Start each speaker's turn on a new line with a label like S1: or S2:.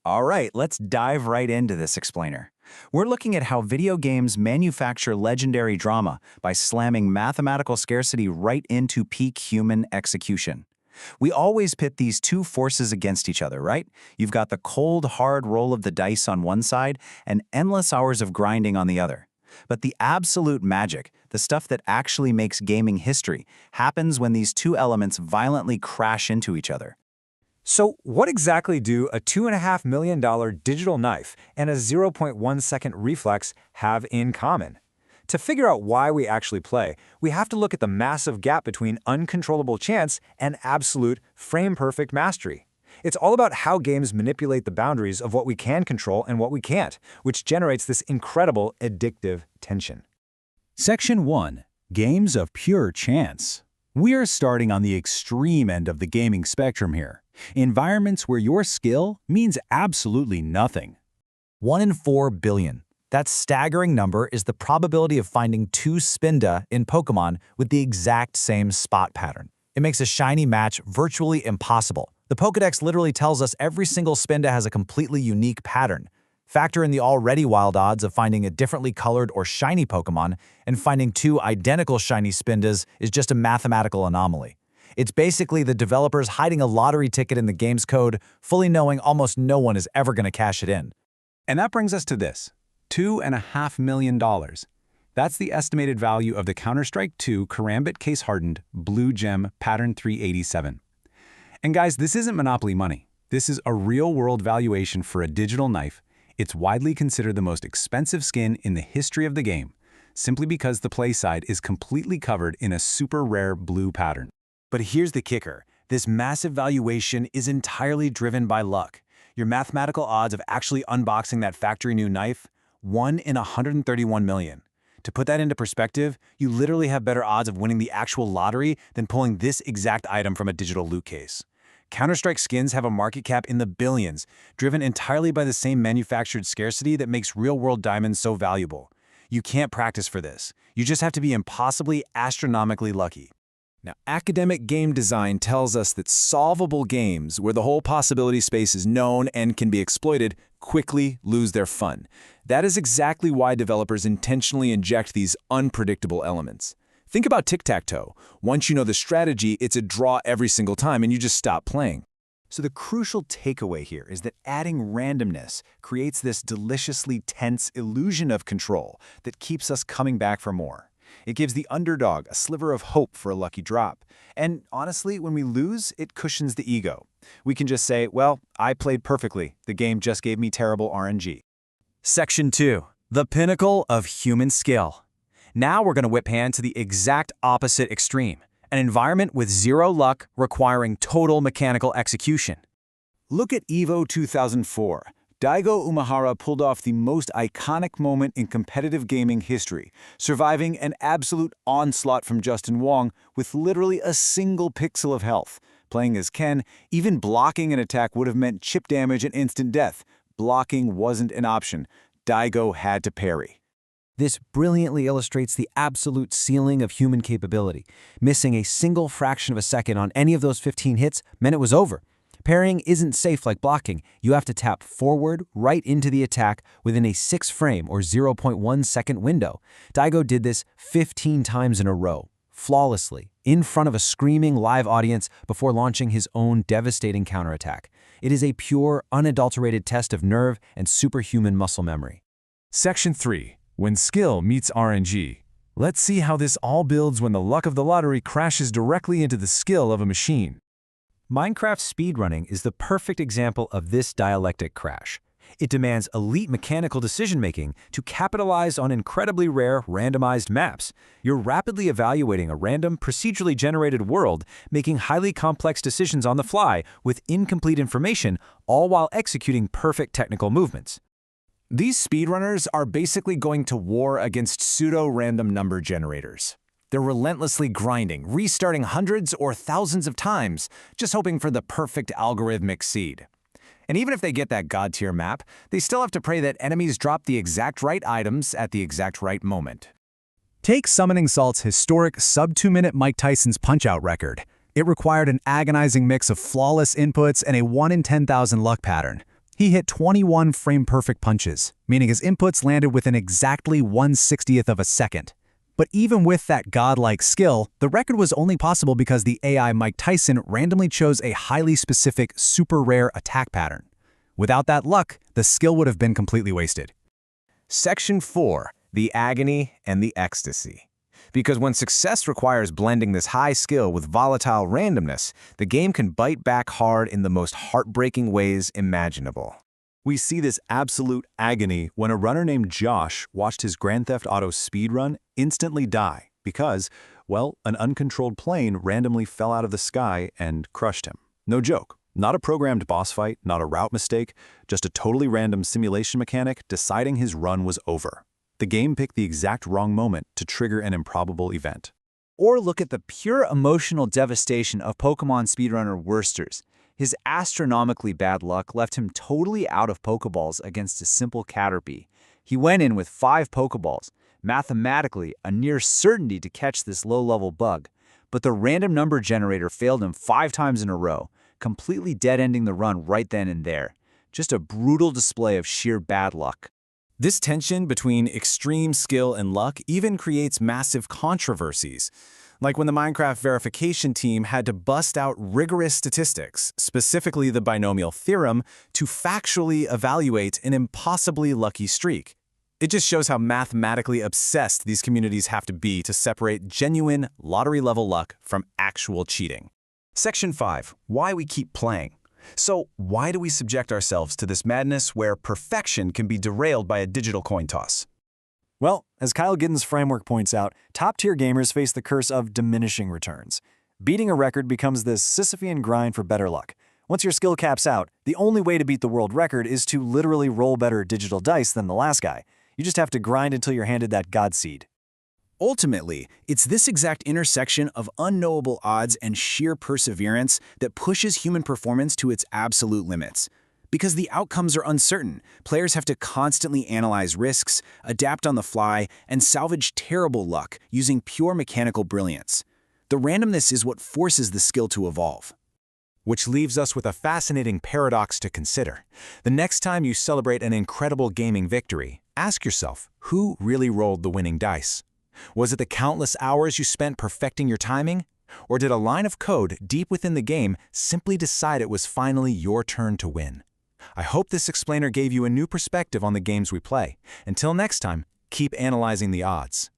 S1: All right, let's dive right into this explainer. We're looking at how video games manufacture legendary drama by slamming mathematical scarcity right into peak human execution. We always pit these two forces against each other, right? You've got the cold, hard roll of the dice on one side and endless hours of grinding on the other. But the absolute magic, the stuff that actually makes gaming history, happens when these two elements violently crash into each other.
S2: So what exactly do a $2.5 million digital knife and a zero point 0.1 second reflex have in common? To figure out why we actually play, we have to look at the massive gap between uncontrollable chance and absolute frame-perfect mastery. It's all about how games manipulate the boundaries of what we can control and what we can't, which generates this incredible addictive tension.
S3: Section 1. Games of Pure Chance. We are starting on the extreme end of the gaming spectrum here. Environments where your skill means absolutely nothing.
S4: 1 in 4 billion. That staggering number is the probability of finding 2 Spinda in Pokémon with the exact same spot pattern. It makes a shiny match virtually impossible. The Pokédex literally tells us every single Spinda has a completely unique pattern. Factor in the already wild odds of finding a differently colored or shiny Pokémon, and finding 2 identical shiny Spindas is just a mathematical anomaly. It's basically the developers hiding a lottery ticket in the game's code, fully knowing almost no one is ever going to cash it in.
S3: And that brings us to this. $2.5 million. That's the estimated value of the Counter-Strike 2 Karambit case-hardened Blue Gem Pattern 387. And guys, this isn't Monopoly money. This is a real-world valuation for a digital knife. It's widely considered the most expensive skin in the history of the game, simply because the play side is completely covered in a super rare blue pattern.
S4: But here's the kicker. This massive valuation is entirely driven by luck. Your mathematical odds of actually unboxing that factory new knife? 1 in 131 million. To put that into perspective, you literally have better odds of winning the actual lottery than pulling this exact item from a digital loot case. Counter-Strike skins have a market cap in the billions, driven entirely by the same manufactured scarcity that makes real-world diamonds so valuable. You can't practice for this. You just have to be impossibly astronomically lucky.
S5: Now, academic game design tells us that solvable games, where the whole possibility space is known and can be exploited, quickly lose their fun. That is exactly why developers intentionally inject these unpredictable elements. Think about tic-tac-toe. Once you know the strategy, it's a draw every single time and you just stop playing.
S1: So the crucial takeaway here is that adding randomness creates this deliciously tense illusion of control that keeps us coming back for more. It gives the underdog a sliver of hope for a lucky drop. And honestly, when we lose, it cushions the ego. We can just say, well, I played perfectly. The game just gave me terrible RNG.
S4: Section 2. The pinnacle of human skill. Now we're going to whip hand to the exact opposite extreme. An environment with zero luck requiring total mechanical execution.
S1: Look at EVO 2004. Daigo Umehara pulled off the most iconic moment in competitive gaming history, surviving an absolute onslaught from Justin Wong with literally a single pixel of health. Playing as Ken, even blocking an attack would have meant chip damage and instant death. Blocking wasn't an option. Daigo had to parry.
S4: This brilliantly illustrates the absolute ceiling of human capability. Missing a single fraction of a second on any of those 15 hits meant it was over. Parrying isn't safe like blocking. You have to tap forward right into the attack within a 6-frame or 0.1 second window. Daigo did this 15 times in a row, flawlessly, in front of a screaming live audience before launching his own devastating counterattack. It is a pure, unadulterated test of nerve and superhuman muscle memory.
S5: Section 3. When skill meets RNG. Let's see how this all builds when the luck of the lottery crashes directly into the skill of a machine.
S2: Minecraft speedrunning is the perfect example of this dialectic crash. It demands elite mechanical decision-making to capitalize on incredibly rare randomized maps. You're rapidly evaluating a random, procedurally generated world, making highly complex decisions on the fly with incomplete information, all while executing perfect technical movements.
S5: These speedrunners are basically going to war against pseudo-random number generators. They're relentlessly grinding, restarting hundreds or thousands of times, just hoping for the perfect algorithmic seed. And even if they get that god-tier map, they still have to pray that enemies drop the exact right items at the exact right moment.
S3: Take Summoning Salt's historic sub-2-minute Mike Tyson's Punch-Out record. It required an agonizing mix of flawless inputs and a 1 in 10,000 luck pattern. He hit 21 frame-perfect punches, meaning his inputs landed within exactly 1/60th of a second. But even with that godlike skill, the record was only possible because the AI Mike Tyson randomly chose a highly specific, super rare attack pattern. Without that luck, the skill would have been completely wasted.
S5: Section 4. The agony and the ecstasy. Because when success requires blending this high skill with volatile randomness, the game can bite back hard in the most heartbreaking ways imaginable.
S1: We see this absolute agony when a runner named Josh watched his Grand Theft Auto speedrun instantly die because, well, an uncontrolled plane randomly fell out of the sky and crushed him. No joke. Not a programmed boss fight, not a route mistake, just a totally random simulation mechanic deciding his run was over. The game picked the exact wrong moment to trigger an improbable event.
S6: Or look at the pure emotional devastation of Pokemon speedrunner Worsters. His astronomically bad luck left him totally out of Pokeballs against a simple Caterpie. He went in with 5 Pokeballs, mathematically a near certainty to catch this low-level bug, but the random number generator failed him 5 times in a row, completely dead-ending the run right then and there. Just a brutal display of sheer bad luck.
S1: This tension between extreme skill and luck even creates massive controversies. Like when the Minecraft verification team had to bust out rigorous statistics, specifically the binomial theorem, to factually evaluate an impossibly lucky streak. It just shows how mathematically obsessed these communities have to be to separate genuine lottery-level luck from actual cheating. Section 5. Why we keep playing. So, why do we subject ourselves to this madness where perfection can be derailed by a digital coin toss?
S7: Well, as Kyle Giddens' framework points out, top-tier gamers face the curse of diminishing returns. Beating a record becomes this Sisyphean grind for better luck. Once your skill caps out, the only way to beat the world record is to literally roll better digital dice than the last guy. You just have to grind until you're handed that god seed.
S1: Ultimately, it's this exact intersection of unknowable odds and sheer perseverance that pushes human performance to its absolute limits. Because the outcomes are uncertain, players have to constantly analyze risks, adapt on the fly, and salvage terrible luck using pure mechanical brilliance. The randomness is what forces the skill to evolve.
S5: Which leaves us with a fascinating paradox to consider. The next time you celebrate an incredible gaming victory, ask yourself, who really rolled the winning dice? Was it the countless hours you spent perfecting your timing? Or did a line of code deep within the game simply decide it was finally your turn to win? I hope this explainer gave you a new perspective on the games we play. Until next time, keep analyzing the odds.